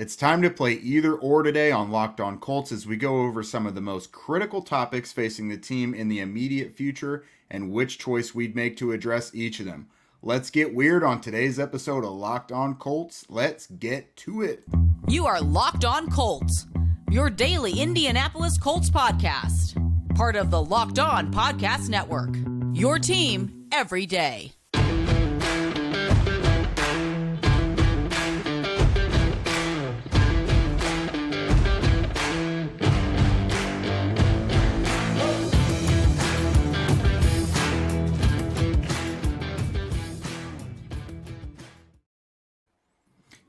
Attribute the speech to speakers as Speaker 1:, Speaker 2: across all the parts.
Speaker 1: It's time to play either or today on Locked On Colts as we go over some of the most critical topics facing the team in the immediate future and which choice we'd make to address each of them. Let's get weird on today's episode of Locked On Colts. Let's get to it.
Speaker 2: You are Locked On Colts, your daily Indianapolis Colts podcast. Part of the Locked On Podcast Network, your team every day.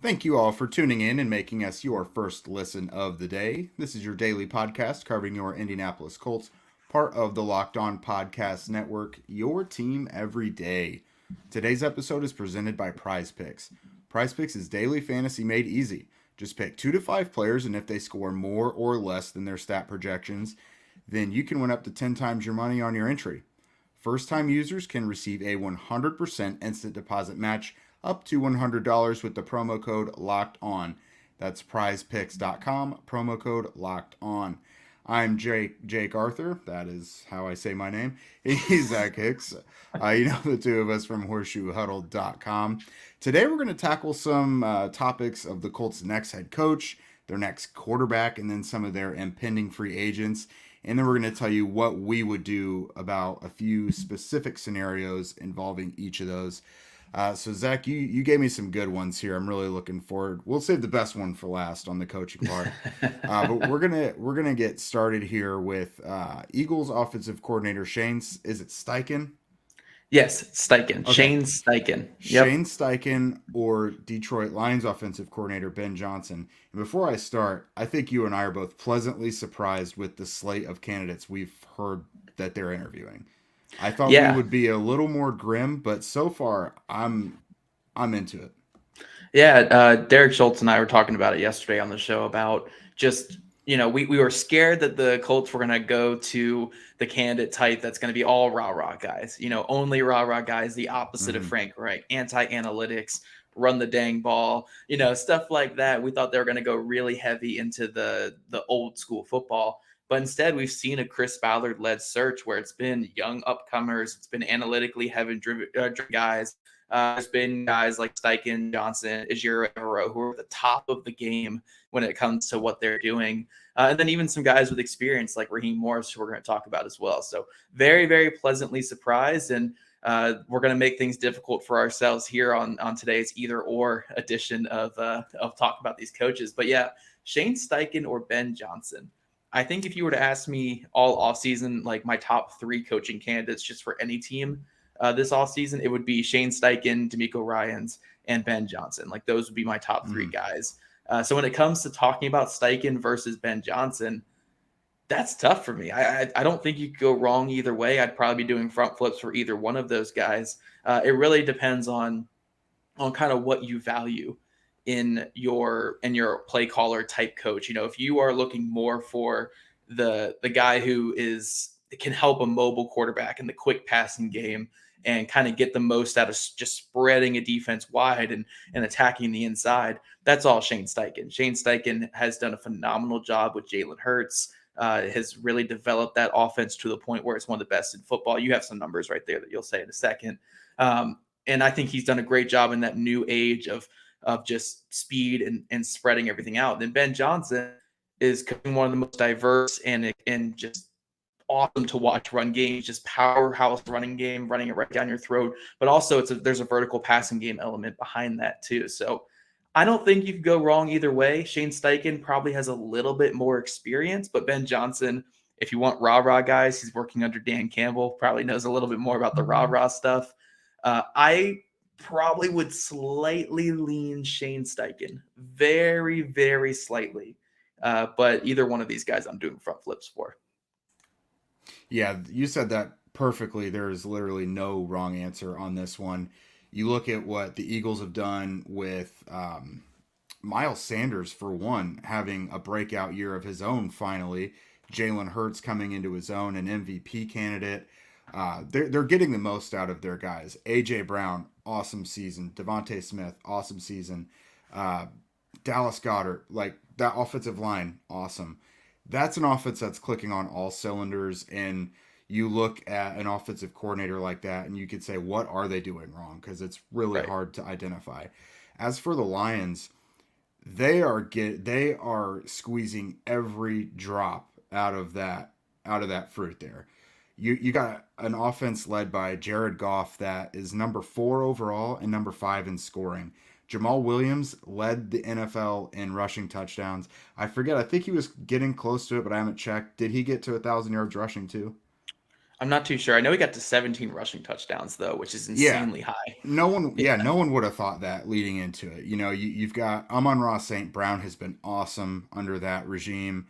Speaker 1: Thank you all for tuning in and making us your first listen of the day. This is your daily podcast covering your Indianapolis Colts, part of the Locked On Podcast Network, your team every day. Today's episode is presented by Prize Picks. Prize Picks is daily fantasy made easy. Just pick 2 to 5 players, and if they score more or less than their stat projections, then you can win up to 10 times your money on your entry. First-time users can receive a 100% instant deposit match up to $100 with the promo code Locked On. That's prizepicks.com, promo code Locked On. I'm Jake Arthur. That is how I say my name. He's Zach Hicks. You know the two of us from horseshoehuddle.com. Today we're going to tackle some topics of the Colts' next head coach, their next quarterback, and then some of their impending free agents. And then we're going to tell you what we would do about a few specific scenarios involving each of those. So Zach, you gave me some good ones here. I'm really looking forward. We'll save the best one for last on the coaching part. But we're gonna get started here with Eagles offensive coordinator Shane. Is it Steichen?
Speaker 3: Yes, Steichen. Okay. Shane Steichen. Yep.
Speaker 1: Shane Steichen or Detroit Lions offensive coordinator Ben Johnson. And before I start, I think you and I are both pleasantly surprised with the slate of candidates we've heard that they're interviewing. I thought we would be a little more grim, but so far I'm into it.
Speaker 3: Yeah, Derek Schultz and I were talking about it yesterday on the show about just, we were scared that the Colts were going to go to the candidate type that's going to be all rah-rah guys, only rah-rah guys, the opposite of Frank Reich, anti-analytics, run the dang ball, stuff like that. We thought they were going to go really heavy into the old school football. But instead, we've seen a Chris Ballard-led search where it's been young upcomers. It's been analytically heavy-driven guys. There's been guys like Steichen, Johnson, Ajiro, Avero, who are at the top of the game when it comes to what they're doing. And then even some guys with experience like Raheem Morris, who we're going to talk about as well. So very, very pleasantly surprised. And we're going to make things difficult for ourselves here on today's either-or edition of talk about these coaches. But yeah, Shane Steichen or Ben Johnson. I think if you were to ask me all offseason, like my top 3 coaching candidates just for any team this offseason, it would be Shane Steichen, DeMeco Ryans, and Ben Johnson. Like those would be my top 3 guys. So when it comes to talking about Steichen versus Ben Johnson, that's tough for me. I don't think you could go wrong either way. I'd probably be doing front flips for either one of those guys. It really depends on kind of what you value in your play caller type coach. If you are looking more for the guy who can help a mobile quarterback in the quick passing game and kind of get the most out of just spreading a defense wide and attacking the inside, that's all Shane Steichen. Shane Steichen has done a phenomenal job with Jalen Hurts, has really developed that offense to the point where it's one of the best in football. You have some numbers right there that you'll say in a second. And I think he's done a great job in that new age of just speed and spreading everything out. Then Ben Johnson is one of the most diverse and just awesome to watch run games, just powerhouse running game, running it right down your throat. But also there's a vertical passing game element behind that too. So I don't think you could go wrong either way. Shane Steichen probably has a little bit more experience, but Ben Johnson, if you want rah-rah guys, he's working under Dan Campbell, probably knows a little bit more about the rah-rah stuff. I probably would slightly lean Shane Steichen, very, very slightly. But either one of these guys I'm doing front flips for.
Speaker 1: Yeah, you said that perfectly. There is literally no wrong answer on this one. You look at what the Eagles have done with Miles Sanders, for one, having a breakout year of his own finally. Jalen Hurts coming into his own, an MVP candidate. They're getting the most out of their guys. A.J. Brown, awesome season. Devontae Smith, awesome season. Dallas Goedert, like that offensive line, awesome. That's an offense that's clicking on all cylinders. And you look at an offensive coordinator like that and you could say, what are they doing wrong? Because it's really
Speaker 3: Right.
Speaker 1: hard to identify. As for the Lions, they are squeezing every drop out of that fruit there. You got an offense led by Jared Goff that is number 4 overall and number 5 in scoring. Jamal Williams led the NFL in rushing touchdowns. I forget. I think he was getting close to it, but I haven't checked. Did he get to 1,000 yards rushing too?
Speaker 3: I'm not too sure. I know he got to 17 rushing touchdowns though, which is
Speaker 1: Yeah.
Speaker 3: insanely high.
Speaker 1: No one would have thought that leading into it. You've got Amon-Ra St. Brown has been awesome under that regime.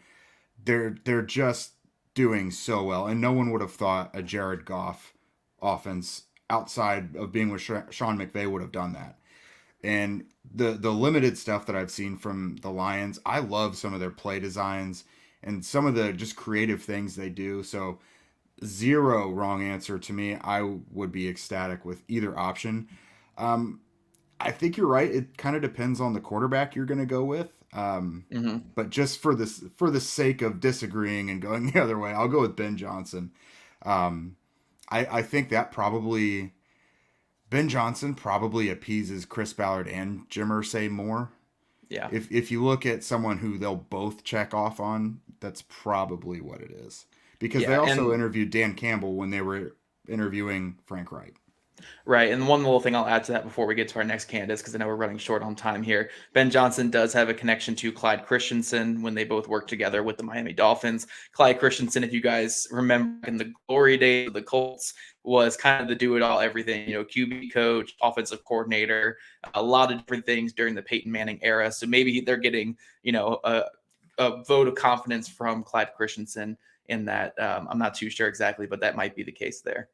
Speaker 1: They're just doing so well, and no one would have thought a Jared Goff offense outside of being with Sean McVay would have done that. And the limited stuff that I've seen from the Lions, I love some of their play designs and some of the just creative things they do. So zero wrong answer to me. I would be ecstatic with either option. Um, I think you're right. It kind of depends on the quarterback you're going to go with.
Speaker 3: Hmm.
Speaker 1: But just for the sake of disagreeing and going the other way, I'll go with Ben Johnson. Um, I think that probably Ben Johnson probably appeases Chris Ballard and Jim Irsay more.
Speaker 3: Yeah.
Speaker 1: If you look at someone who they'll both check off on, that's probably what it is. Because they
Speaker 3: Yeah.
Speaker 1: also
Speaker 3: And
Speaker 1: interviewed Dan Campbell when they were interviewing Frank Wright.
Speaker 3: right. And one little thing I'll add to that before we get to our next candidates, because I know we're running short on time here. Ben Johnson does have a connection to Clyde Christensen when they both worked together with the Miami Dolphins. Clyde Christensen, if you guys remember in the glory days of the Colts, was kind of the do it all everything, QB coach, offensive coordinator, a lot of different things during the Peyton Manning era. So maybe they're getting, a vote of confidence from Clyde Christensen in that. I'm not too sure exactly, but that might be the case there.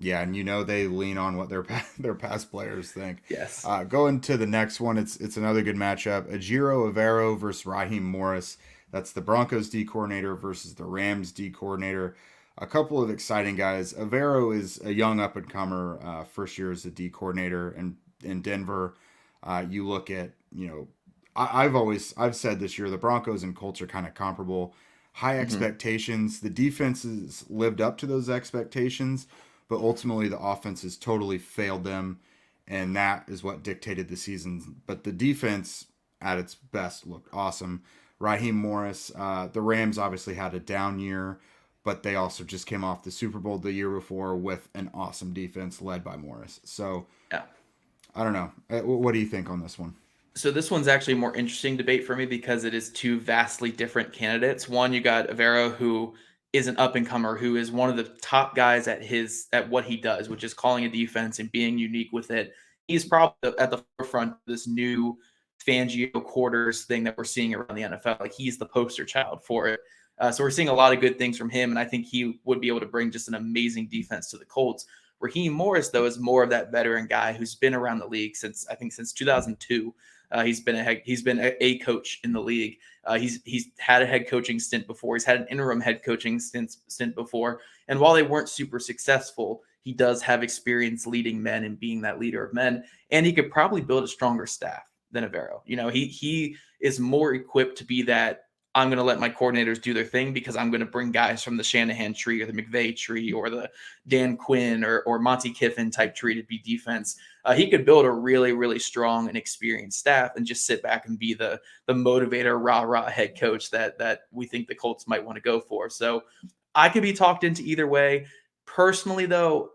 Speaker 1: Yeah, and they lean on what their their past players think.
Speaker 3: Yes.
Speaker 1: Going to the next one, it's another good matchup. Ajiro Avero versus Raheem Morris. That's the Broncos D coordinator versus the Rams D coordinator. A couple of exciting guys. Avero is a young up and comer, first year as a D coordinator in Denver. You look at I've said this year the Broncos and Colts are kind of comparable. High
Speaker 3: Hmm.
Speaker 1: expectations. The defenses lived up to those expectations, but ultimately the offense has totally failed them, and that is what dictated the season. But the defense at its best looked awesome. Raheem Morris, the Rams obviously had a down year, but they also just came off the Super Bowl the year before with an awesome defense led by Morris. So
Speaker 3: Yeah.
Speaker 1: I don't know. What do you think on this one?
Speaker 3: So this one's actually a more interesting debate for me because it is two vastly different candidates. One, you got Avero, who is an up and comer, who is one of the top guys at what he does, which is calling a defense and being unique with it. He's probably at the forefront of this new Fangio quarters thing that we're seeing around the NFL. Like he's the poster child for it. So we're seeing a lot of good things from him, and I think he would be able to bring just an amazing defense to the Colts. Raheem Morris, though, is more of that veteran guy who's been around the league since 2002. He's been a coach in the league. He's had a head coaching stint before. He's had an interim head coaching stint before. And while they weren't super successful, he does have experience leading men and being that leader of men. And he could probably build a stronger staff than Avero. He is more equipped to be that. I'm going to let my coordinators do their thing because I'm going to bring guys from the Shanahan tree or the McVay tree or the Dan Quinn or Monty Kiffin type tree to be defense. He could build a really, really strong and experienced staff and just sit back and be the motivator, rah head coach that we think the Colts might want to go for. So I could be talked into either way. Personally, though,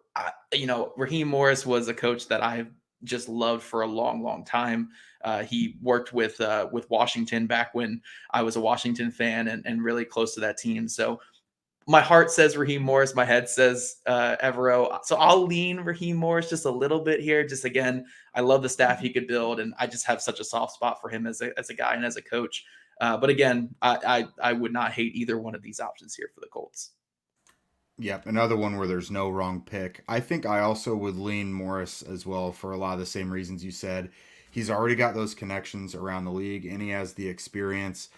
Speaker 3: Raheem Morris was a coach that I've just loved for a long, long time. He worked with Washington back when I was a Washington fan and really close to that team. So my heart says Raheem Morris. My head says Avero. So I'll lean Raheem Morris just a little bit here. Just again, I love the staff he could build, and I just have such a soft spot for him as a guy and as a coach. But again, I would not hate either one of these options here for the Colts.
Speaker 1: Yep, another one where there's no wrong pick. I think I also would lean Morris as well for a lot of the same reasons you said. He's already got those connections around the league, and he has the experience.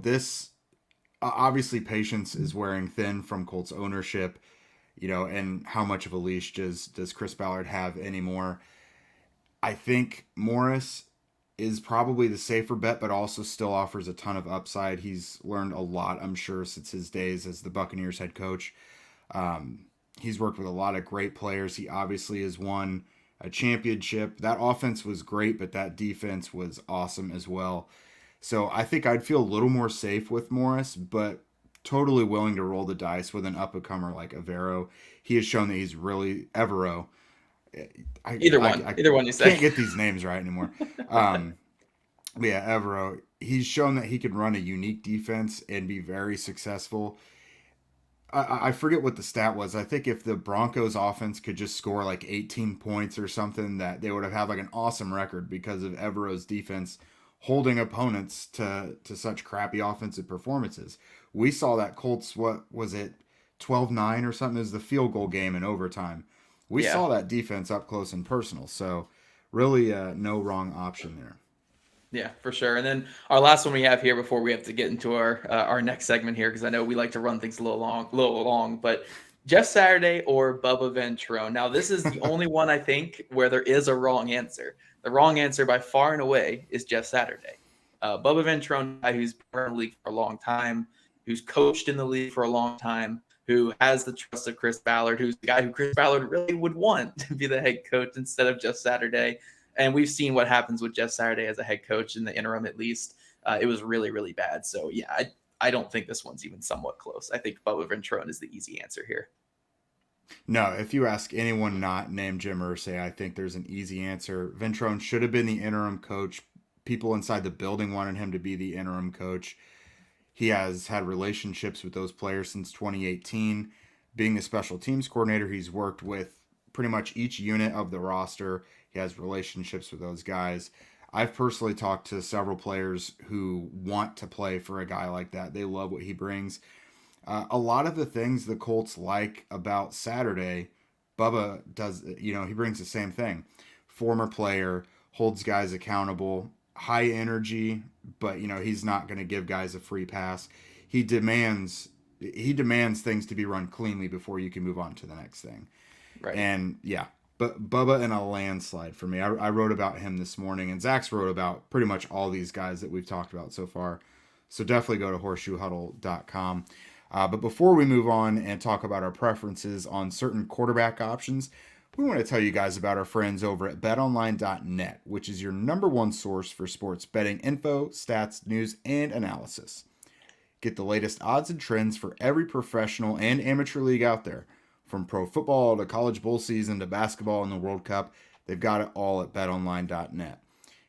Speaker 1: This obviously patience is wearing thin from Colts ownership. And how much of a leash does Chris Ballard have anymore? I think Morris is probably the safer bet, but also still offers a ton of upside. He's learned a lot, I'm sure, since his days as the Buccaneers head coach. He's worked with a lot of great players. He obviously has won a championship. That offense was great, but that defense was awesome as well. So I think I'd feel a little more safe with Morris, but totally willing to roll the dice with an up-and-comer like Avero. He has shown that he's really Avero.
Speaker 3: Either one you say.
Speaker 1: Can't get these names right anymore. Yeah, Avero. He's shown that he can run a unique defense and be very successful. I forget what the stat was. I think if the Broncos offense could just score like 18 points or something, that they would have had like an awesome record because of Evero's defense holding opponents to such crappy offensive performances. We saw that Colts, what was it, 12-9 or something? It was the field goal game in overtime. We saw that defense up close and personal. So really no wrong option there.
Speaker 3: Yeah, for sure. And then our last one we have here before we have to get into our next segment here, because I know we like to run things a little long, but Jeff Saturday or Bubba Ventrone. Now, this is the only one I think where there is a wrong answer. The wrong answer by far and away is Jeff Saturday. Bubba Ventrone, guy who's been in the league for a long time, who's coached in the league for a long time, who has the trust of Chris Ballard, who's the guy who Chris Ballard really would want to be the head coach instead of Jeff Saturday. And we've seen what happens with Jeff Saturday as a head coach in the interim, at least. It was really, really bad. So, yeah, I don't think this one's even somewhat close. I think Bubba Ventrone is the easy answer here.
Speaker 1: No, if you ask anyone not named Jim Irsay, I think there's an easy answer. Ventrone should have been the interim coach. People inside the building wanted him to be the interim coach. He has had relationships with those players since 2018. Being the special teams coordinator, he's worked with pretty much each unit of the roster. He has relationships with those guys. I've personally talked to several players who want to play for a guy like that. They love what he brings. A lot of the things the Colts like about Saturday, Bubba does, he brings the same thing. Former player, holds guys accountable, high energy, but, he's not going to give guys a free pass. He demands things to be run cleanly before you can move on to the next thing.
Speaker 3: Right.
Speaker 1: And, yeah. But Bubba in a landslide for me. I wrote about him this morning, and Zach's wrote about pretty much all these guys that we've talked about so far. So definitely go to horseshoehuddle.com. But before we move on and talk about our preferences on certain quarterback options, we want to tell you guys about our friends over at betonline.net, which is your number one source for sports betting info, stats, news, and analysis. Get the latest odds and trends for every professional and amateur league out there. From pro football to college bowl season to basketball and the World Cup, they've got it all at betonline.net.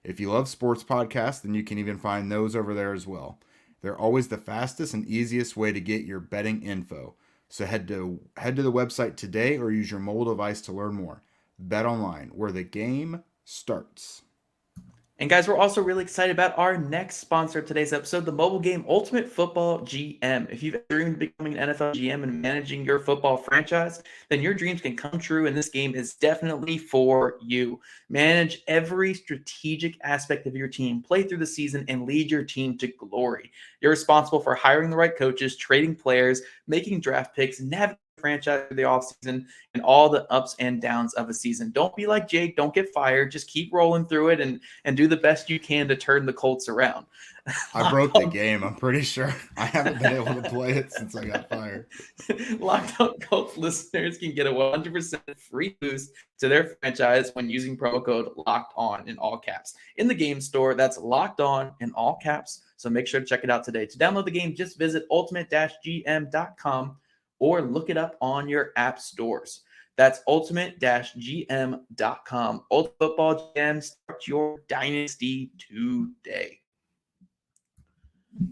Speaker 1: If you love sports podcasts, then you can even find those over there as well. They're always the fastest and easiest way to get your betting info. So head to the website today or use your mobile device to learn more. BetOnline, where the game starts.
Speaker 3: And guys, we're also really excited about our next sponsor of today's episode, the mobile game Ultimate Football GM. If you've dreamed of becoming an NFL GM and managing your football franchise, then your dreams can come true, and this game is definitely for you. Manage every strategic aspect of your team, play through the season, and lead your team to glory. You're responsible for hiring the right coaches, trading players, making draft picks, navigating franchise through the offseason, and all the ups and downs of a season. Don't be like Jake. Don't get fired. Just keep rolling through it and do the best you can to turn the Colts around.
Speaker 1: I broke the game, I'm pretty sure. I haven't been able to play it since I got fired.
Speaker 3: Locked On Colts listeners can get a 100% free boost to their franchise when using promo code Locked On in all caps. In the game store, that's Locked On in all caps. So make sure to check it out today. To download the game, just visit ultimate-gm.com or look it up on your app stores. That's ultimate-gm.com. Ultimate Football GM, start your dynasty today.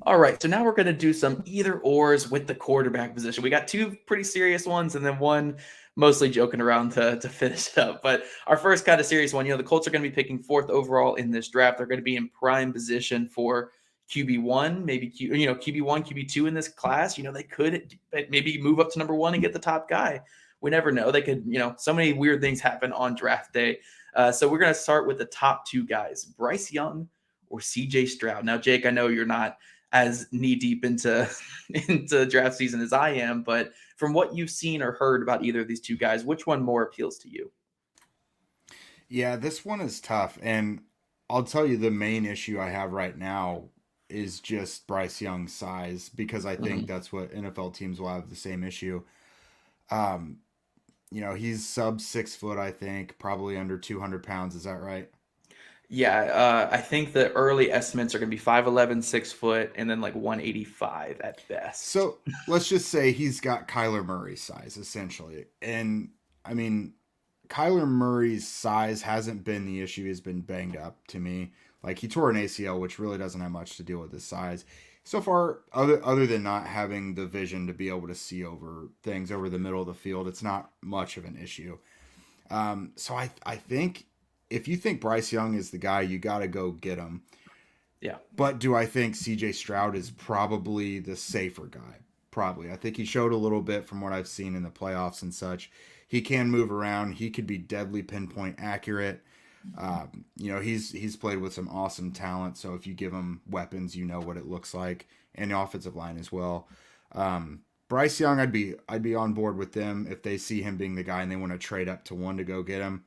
Speaker 3: All right, so now we're going to do some either-ors with the quarterback position. We got two pretty serious ones and then one mostly joking around to finish it up. But our first kind of serious one, the Colts are going to be picking 4th overall in this draft. They're going to be in prime position for QB1, maybe QB1, QB2 in this class. They could maybe move up to number 1 and get the top guy. We never know. They could, so many weird things happen on draft day. So we're going to start with the top 2 guys, Bryce Young or CJ Stroud. Now, Jake, I know you're not as knee deep into draft season as I am, but from what you've seen or heard about either of these 2 guys, which one more appeals to you?
Speaker 1: Yeah, this one is tough. And I'll tell you the main issue I have right now is just Bryce Young's size, because I think that's what NFL teams will have the same issue. Um, he's sub 6 foot, I think, probably under 200 pounds. Is that right?
Speaker 3: Yeah, I think the early estimates are going to be 5'11", 6 foot, and then like 185 at best.
Speaker 1: So let's just say he's got Kyler Murray's size, essentially. And I mean, Kyler Murray's size hasn't been the issue. He's been banged up to me. Like, he tore an ACL, which really doesn't have much to do with his size. So far, other than not having the vision to be able to see over things over the middle of the field, it's not much of an issue. So I think if you think Bryce Young is the guy, you got to go get him.
Speaker 3: Yeah.
Speaker 1: But do I think CJ Stroud is probably the safer guy? Probably. I think he showed a little bit from what I've seen in the playoffs and such. He can move around. He could be deadly pinpoint accurate. He's played with some awesome talent. So if you give him weapons, you know what it looks like, and the offensive line as well. Bryce Young, I'd be on board with them if they see him being the guy and they want to trade up to 1 to go get him.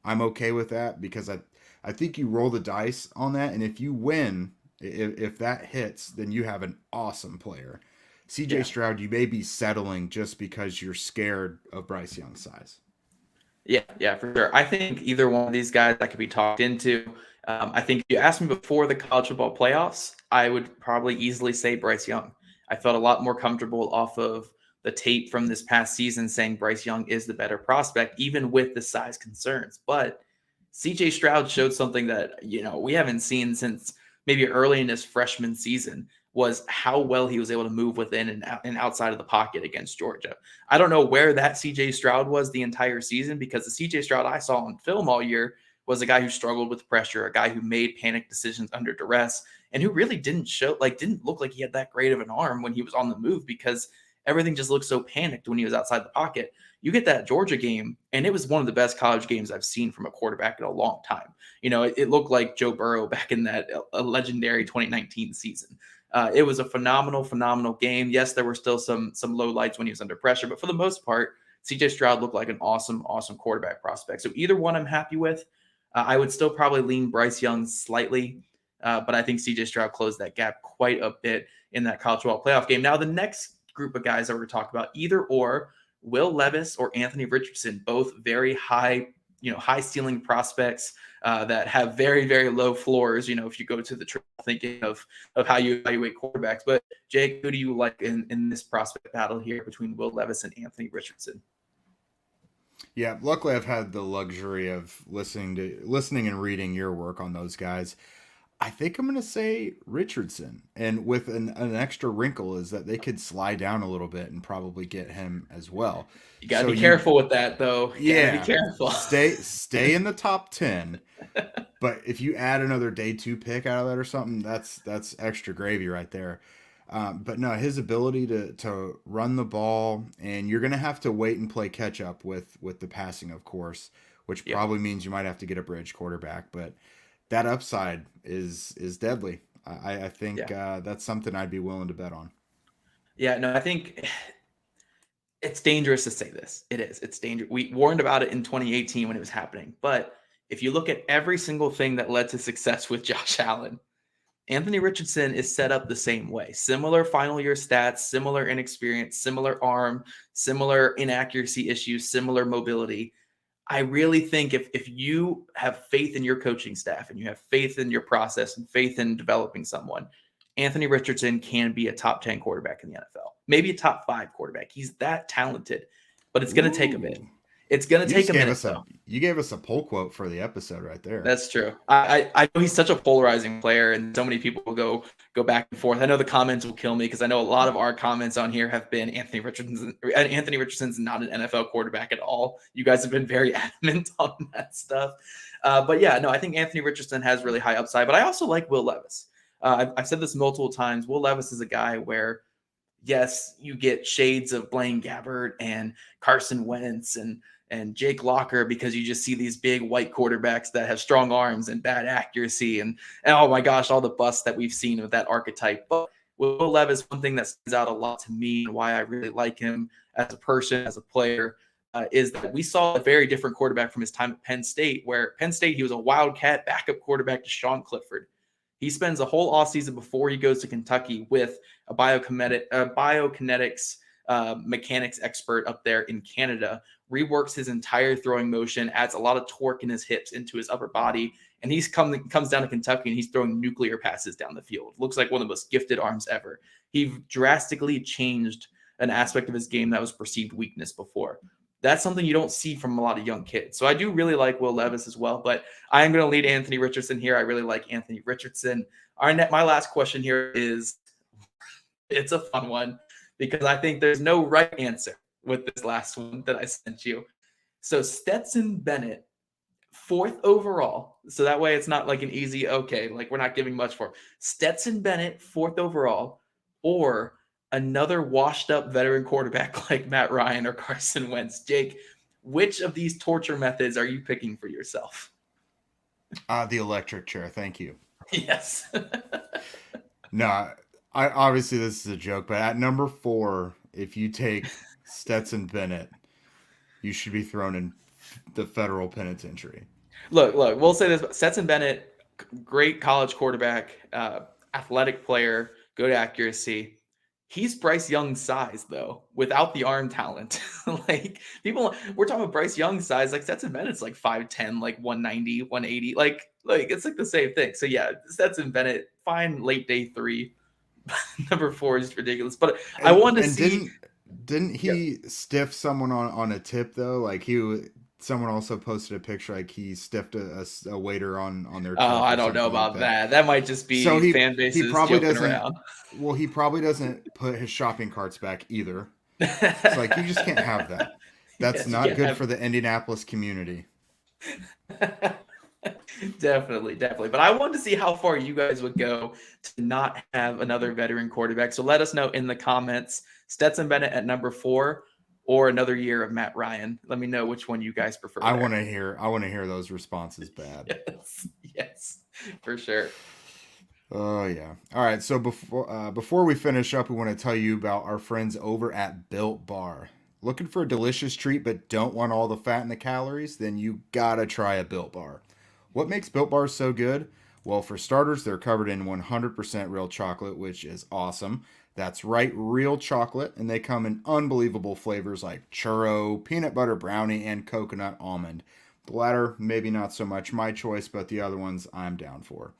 Speaker 1: I'm okay with that, because I think you roll the dice on that, and if you win, if that hits, then you have an awesome player. CJ Stroud, you may be settling just because you're scared of Bryce Young's size.
Speaker 3: Yeah, for sure. I think either one of these guys that could be talked into. I think if you asked me before the college football playoffs, I would probably easily say Bryce Young. I felt a lot more comfortable off of the tape from this past season saying Bryce Young is the better prospect, even with the size concerns. But CJ Stroud showed something that, we haven't seen since maybe early in his freshman season, was how well he was able to move within and outside of the pocket against Georgia. I don't know where that CJ Stroud was the entire season, because the CJ Stroud I saw on film all year was a guy who struggled with pressure, a guy who made panic decisions under duress, and who really didn't look like he had that great of an arm when he was on the move, because everything just looked so panicked when he was outside the pocket. You get that Georgia game, and it was one of the best college games I've seen from a quarterback in a long time. It looked like Joe Burrow back in that legendary 2019 season. It was a phenomenal game. Yes, there were still some low lights when he was under pressure, but for the most part, CJ Stroud looked like an awesome quarterback prospect. So either one I'm happy with. I would still probably lean Bryce Young slightly, but I think CJ Stroud closed that gap quite a bit in that college football playoff game. Now, the next group of guys that we're talking about, either or, Will Levis or Anthony Richardson, both very high ceiling prospects that have very, very low floors. If you go to the trial thinking of how you evaluate quarterbacks. But Jake, who do you like in this prospect battle here between Will Levis and Anthony Richardson?
Speaker 1: Yeah, luckily I've had the luxury of listening and reading your work on those guys. I think I'm going to say Richardson, and with an extra wrinkle is that they could slide down a little bit and probably get him as well.
Speaker 3: You got to be careful with that, though.
Speaker 1: Yeah,
Speaker 3: be careful.
Speaker 1: Stay in the top 10. But if you add another day 2 pick out of that or something, that's extra gravy right there. But no, his ability to run the ball, and you're going to have to wait and play catch up with the passing, of course, which probably means you might have to get a bridge quarterback, but that upside is deadly. I think that's something I'd be willing to bet on.
Speaker 3: Yeah, no, I think it's dangerous to say this. It is. It's dangerous. We warned about it in 2018 when it was happening. But if you look at every single thing that led to success with Josh Allen, Anthony Richardson is set up the same way. Similar final year stats, similar inexperience, similar arm, similar inaccuracy issues, similar mobility. I really think if you have faith in your coaching staff and you have faith in your process and faith in developing someone, Anthony Richardson can be a top 10 quarterback in the NFL, maybe a top 5 quarterback. He's that talented, but it's going to take a bit. It's going to take a minute.
Speaker 1: You gave us a poll quote for the episode right there.
Speaker 3: That's true. I know he's such a polarizing player, and so many people will go back and forth. I know the comments will kill me because I know a lot of our comments on here have been Anthony Richardson's not an NFL quarterback at all. You guys have been very adamant on that stuff. But yeah, no, I think Anthony Richardson has really high upside, but I also like Will Levis. I've said this multiple times. Will Levis is a guy where, yes, you get shades of Blaine Gabbert and Carson Wentz and Jake Locker because you just see these big white quarterbacks that have strong arms and bad accuracy and oh my gosh, all the busts that we've seen with that archetype. But Will Levis, one thing that stands out a lot to me and why I really like him as a person, as a player, is that we saw a very different quarterback from his time at Penn State, where Penn State, he was a wildcat backup quarterback to Sean Clifford. He spends a whole offseason before he goes to Kentucky with a biokinetics mechanics expert up there in Canada, reworks his entire throwing motion, adds a lot of torque in his hips into his upper body, and comes down to Kentucky and he's throwing nuclear passes down the field. Looks like one of the most gifted arms ever. He drastically changed an aspect of his game that was perceived weakness before. That's something you don't see from a lot of young kids. So I do really like Will Levis as well, but I am going to lead Anthony Richardson here. I really like Anthony Richardson. My last question here is, it's a fun one because I think there's no right answer with this last one that I sent you. So Stetson Bennett, 4th overall. So that way it's not like an easy, okay, like we're not giving much for him. Stetson Bennett, 4th overall, or another washed up veteran quarterback like Matt Ryan or Carson Wentz. Jake, which of these torture methods are you picking for yourself?
Speaker 1: The electric chair. Thank you.
Speaker 3: Yes.
Speaker 1: No, I obviously this is a joke, but at number 4, if you take Stetson Bennett, you should be thrown in the federal penitentiary.
Speaker 3: Look, we'll say this. Stetson Bennett, great college quarterback, athletic player, good accuracy. He's Bryce Young's size, though, without the arm talent. Like, we're talking about Bryce Young's size. Like, Stetson Bennett's like 5'10", like 190, 180. Like it's like the same thing. So, yeah, Stetson Bennett, fine, late day 3. Number 4 is ridiculous. But I wanted to see.
Speaker 1: Didn't he stiff someone on a tip, though? Like, someone also posted a picture, like he stiffed a waiter on their tip.
Speaker 3: Oh, I don't know about that. That might just be fan bases
Speaker 1: he probably
Speaker 3: joking
Speaker 1: doesn't,
Speaker 3: around.
Speaker 1: Well, he probably doesn't put his shopping carts back either. It's like, you just can't have that. That's not good for the Indianapolis community.
Speaker 3: Definitely. But I wanted to see how far you guys would go to not have another veteran quarterback. So let us know in the comments. Stetson Bennett at number 4 or another year of Matt Ryan. Let me know which one you guys prefer.
Speaker 1: I want to hear those responses bad.
Speaker 3: Yes, for sure.
Speaker 1: Oh yeah. All right. So before we finish up, we want to tell you about our friends over at Built Bar. Looking for a delicious treat but don't want all the fat and the calories? Then you gotta try a Built Bar. What makes Built Bars so good? Well, for starters, they're covered in 100% real chocolate, which is awesome. That's right, real chocolate, and they come in unbelievable flavors like churro, peanut butter brownie, and coconut almond. The latter, maybe not so much my choice, but the other ones I'm down for.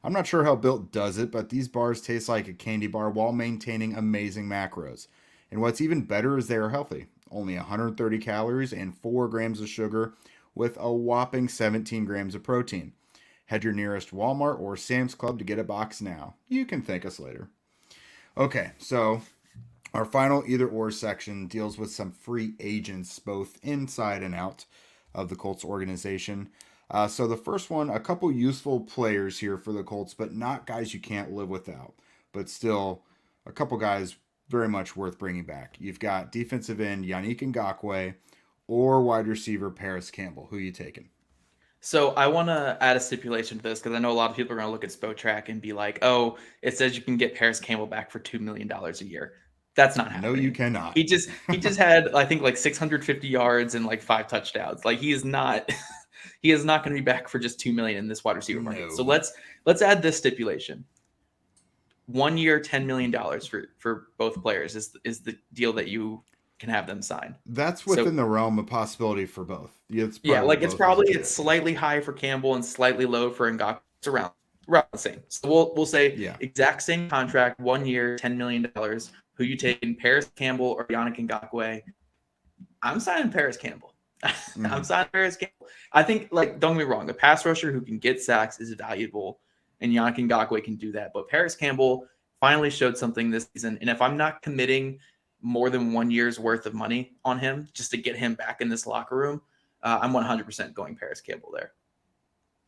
Speaker 1: I'm not sure how Built does it, but these bars taste like a candy bar while maintaining amazing macros. And what's even better is they are healthy. Only 130 calories and 4 grams of sugar with a whopping 17 grams of protein. Head your nearest Walmart or Sam's Club to get a box now. You can thank us later. Okay, so our final either or section deals with some free agents, both inside and out of the Colts organization. So the first one, a couple useful players here for the Colts, but not guys you can't live without. But still, a couple guys very much worth bringing back. You've got defensive end Yannick Ngakoue or wide receiver Parris Campbell. Who are you taking?
Speaker 3: So I want to add a stipulation to this because I know a lot of people are going to look at Spotrac and be like, oh, it says you can get Parris Campbell back for $2 million a year. That's not happening.
Speaker 1: No, you cannot.
Speaker 3: He just had, I think, like 650 yards and like 5 touchdowns. Like he is not going to be back for just $2 million in this wide receiver market. So let's add this stipulation. 1 year, $10 million for both players is the deal that you can have them sign.
Speaker 1: That's within the realm of possibility for both.
Speaker 3: It's slightly high for Campbell and slightly low for Ngakoue. It's around the same. So we'll say exact same contract, 1 year, $10 million. Who you taking, Parris Campbell or Yannick Ngakoue? I'm signing Parris Campbell. I'm signing Parris Campbell. I think, like, don't get me wrong, a pass rusher who can get sacks is valuable, and Yannick Ngakoue can do that. But Parris Campbell finally showed something this season, and if I'm not committing more than 1 year's worth of money on him just to get him back in this locker room, I'm 100% going Parris Campbell there.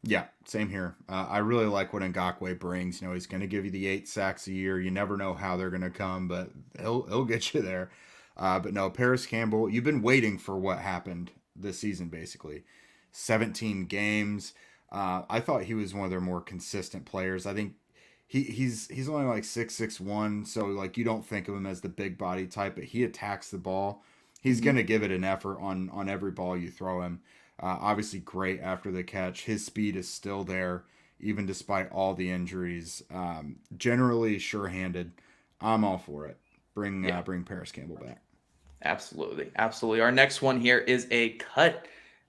Speaker 1: Yeah, same here. I really like what Ngakoue brings. You know, he's going to give you the 8 sacks a year. You never know how they're going to come, but he'll get you there. But no, Parris Campbell, you've been waiting for what happened this season, basically. 17 games. I thought he was one of their more consistent players. I think he's only like 6'1", so like you don't think of him as the big body type, but he attacks the ball he's going to give it an effort on every ball you throw him. Obviously, great after the catch. His speed is still there, even despite all the injuries. Generally sure-handed. I'm all for it. Bring Parris Campbell back.
Speaker 3: Absolutely. Absolutely. Our next one here is a cut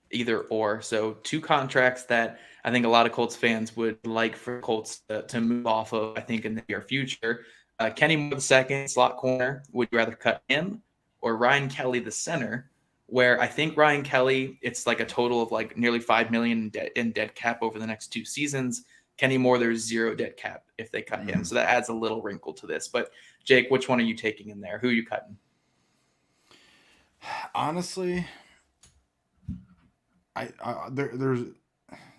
Speaker 3: either or. So 2 contracts that I think a lot of Colts fans would like for Colts to move off of, I think, in the near future. Kenny Moore II, slot corner. Would you rather cut him or Ryan Kelly, the center? Where I think Ryan Kelly, it's like a total of like nearly $5 million in dead cap over the next 2 seasons. Kenny Moore, there's 0 dead cap if they cut him. So that adds a little wrinkle to this. But Jake, which one are you taking in there? Who are you cutting?
Speaker 1: Honestly, there's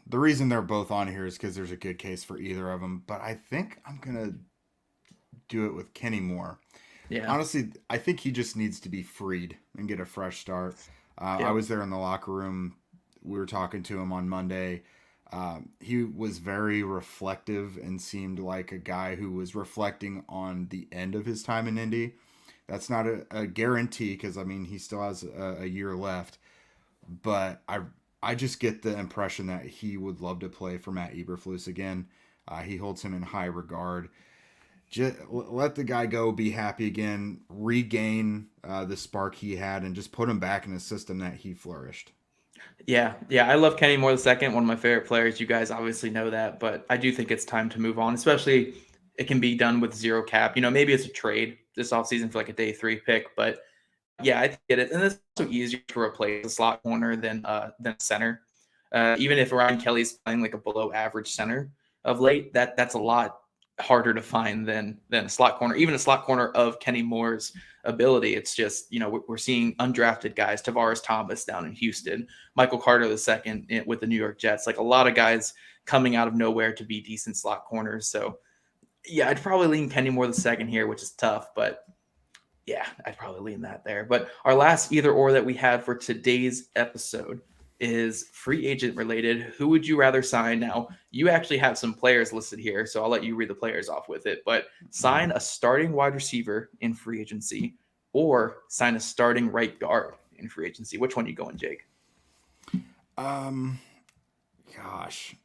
Speaker 1: the reason they're both on here is because there's a good case for either of them. But I think I'm gonna do it with Kenny Moore.
Speaker 3: Yeah.
Speaker 1: Honestly, I think he just needs to be freed and get a fresh start. I was there in the locker room. We were talking to him on Monday. He was very reflective and seemed like a guy who was reflecting on the end of his time in Indy. That's not a guarantee because, I mean, he still has a year left. But I just get the impression that he would love to play for Matt Eberflus again. He holds him in high regard. Just let the guy go, be happy again, regain the spark he had, and just put him back in a system that he flourished.
Speaker 3: Yeah. I love Kenny Moore II, one of my favorite players. You guys obviously know that, but I do think it's time to move on, especially it can be done with 0 cap. Maybe it's a trade this offseason for like a day 3 pick, but yeah, I get it. And it's also easier to replace a slot corner than center. Even if Ryan Kelly's playing like a below average center of late, that's a lot harder to find than a slot corner, even a slot corner of Kenny Moore's ability. It's just, we're seeing undrafted guys, Tavares Thomas down in Houston, Michael Carter II with the New York Jets, like a lot of guys coming out of nowhere to be decent slot corners. So yeah, I'd probably lean Kenny Moore II here, which is tough, but yeah, I'd probably lean that there. But our last either or that we have for today's episode is free agent related. Who would you rather sign? Now, you actually have some players listed here, so I'll let you read the players off with it. But sign a starting wide receiver in free agency or sign a starting right guard in free agency. Which one are you going, Jake?
Speaker 1: Gosh.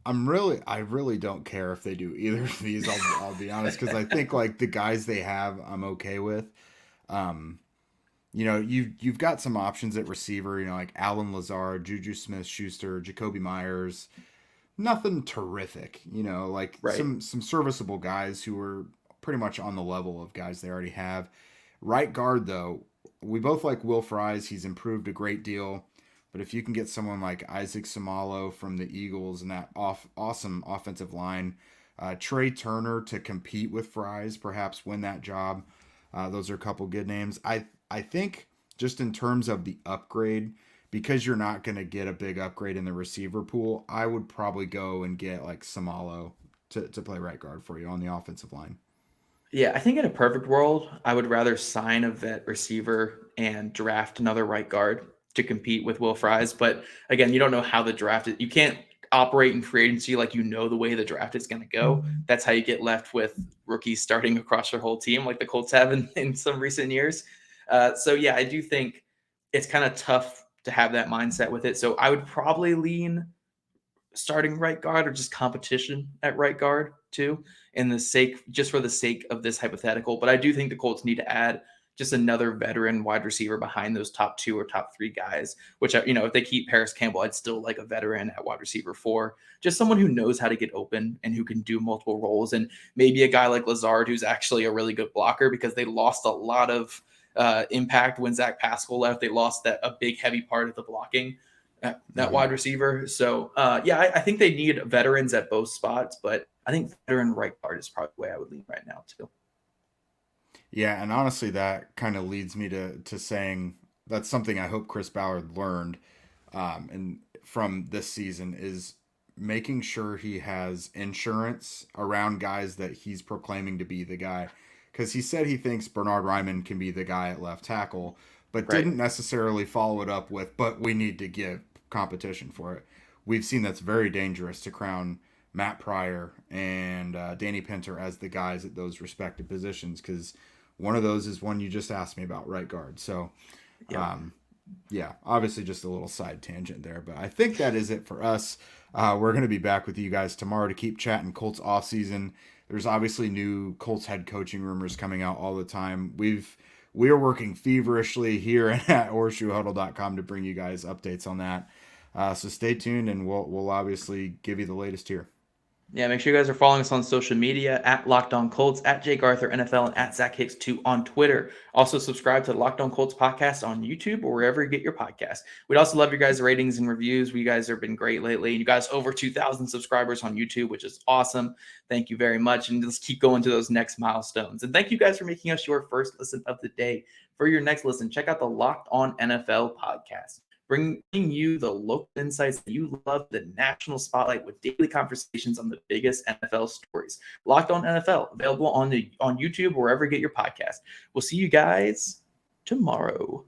Speaker 1: I really don't care if they do either of these. I'll be honest, because I think like the guys they have, I'm okay with. You've got some options at receiver. Like Alan Lazard, Juju Smith-Schuster, Jacoby Myers. Nothing terrific.
Speaker 3: Right.
Speaker 1: some serviceable guys who are pretty much on the level of guys they already have. Right guard though, we both like Will Fries. He's improved a great deal. But if you can get someone like Isaac Samalo from the Eagles and that awesome offensive line, Trey Turner to compete with Fries, perhaps win that job. Those are a couple good names. I think just in terms of the upgrade, because you're not going to get a big upgrade in the receiver pool, I would probably go and get like Samalo to play right guard for you on the offensive line.
Speaker 3: Yeah, I think in a perfect world, I would rather sign a vet receiver and draft another right guard to compete with Will Fries. But again, you don't know how the draft is. You can't operate in free agency like the way the draft is going to go. That's how you get left with rookies starting across your whole team like the Colts have in some recent years. So yeah, I do think it's kind of tough to have that mindset with it. So I would probably lean starting right guard or just competition at right guard too, just for the sake of this hypothetical. But I do think the Colts need to add just another veteran wide receiver behind those top 2 or top 3 guys, which, if they keep Parris Campbell, I'd still like a veteran at wide receiver 4, just someone who knows how to get open and who can do multiple roles. And maybe a guy like Lazard, who's actually a really good blocker, because they lost a lot of impact when Zach Pascal left. They lost a big, heavy part of the blocking that wide receiver. So I think they need veterans at both spots, but I think veteran right guard is probably the way I would lean right now too.
Speaker 1: Yeah, and honestly, that kind of leads me to saying that's something I hope Chris Ballard learned and from this season is making sure he has insurance around guys that he's proclaiming to be the guy. Because he said he thinks Bernard Ryman can be the guy at left tackle, but didn't necessarily follow it up with, but we need to give competition for it. We've seen that's very dangerous to crown Matt Pryor and Danny Pinter as the guys at those respective positions, because one of those is one you just asked me about, right guard. So
Speaker 3: Yep.
Speaker 1: Yeah, obviously just a little side tangent there, but I think that is it for us. We're going to be back with you guys tomorrow to keep chatting Colts offseason. There's obviously new Colts head coaching rumors coming out all the time. We are working feverishly here at horseshoehuddle.com to bring you guys updates on that. So stay tuned, and we'll obviously give you the latest here.
Speaker 3: Yeah, make sure you guys are following us on social media at Locked On Colts, at Jake Arthur NFL, and at Zach Hicks 2 on Twitter. Also, subscribe to the Locked On Colts podcast on YouTube or wherever you get your podcast. We'd also love your guys' ratings and reviews. You guys have been great lately. You guys over 2,000 subscribers on YouTube, which is awesome. Thank you very much. And let's keep going to those next milestones. And thank you guys for making us your first listen of the day. For your next listen, check out the Locked On NFL podcast, bringing you the local insights that you love, the national spotlight with daily conversations on the biggest NFL stories. Locked On NFL, available on YouTube, wherever you get your podcast. We'll see you guys tomorrow.